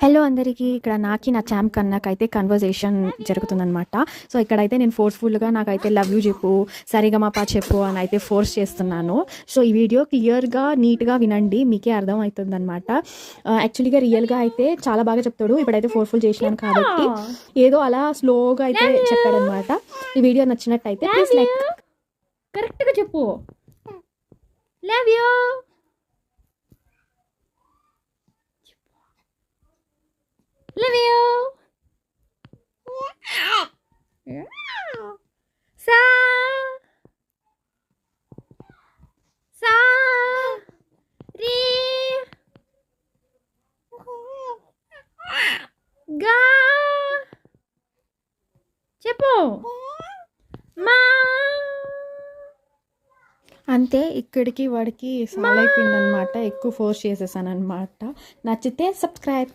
Hello అందరికీ. ఇక్కడ నా ఛాంప్ కన్నాకైతే కన్వర్జేషన్ జరుగుతుందనమాట. సో ఇక్కడైతే నేను ఫోర్స్ఫుల్గా నాకైతే లవ్ యూ చెప్పు, సరిగమప చెప్పు అని అయితే ఫోర్స్ చేస్తున్నాను. సో ఈ వీడియో క్లియర్గా నీట్గా వినండి, మీకే అర్థం అవుతుంది అనమాట. యాక్చువల్గా రియల్గా అయితే చాలా బాగా చెప్తాడు. ఇప్పుడైతే ఫోర్స్ఫుల్ చేసినాను కాబట్టి ఏదో అలా స్లోగా అయితే చెప్పాడనమాట. ఈ వీడియో నచ్చినట్టయితే ప్లీజ్ లైక్. కరెక్ట్గా చెప్పు. Love you. Love you. Sa. Sa. Ri. Ga. చెప్పు. మా. అంతే, ఇక్కడికి వాడికి సాల్ అయిపోయిందనమాట. ఎక్కువ ఫోర్స్ చేసేసాను అనమాట. నచ్చితే సబ్స్క్రైబ్.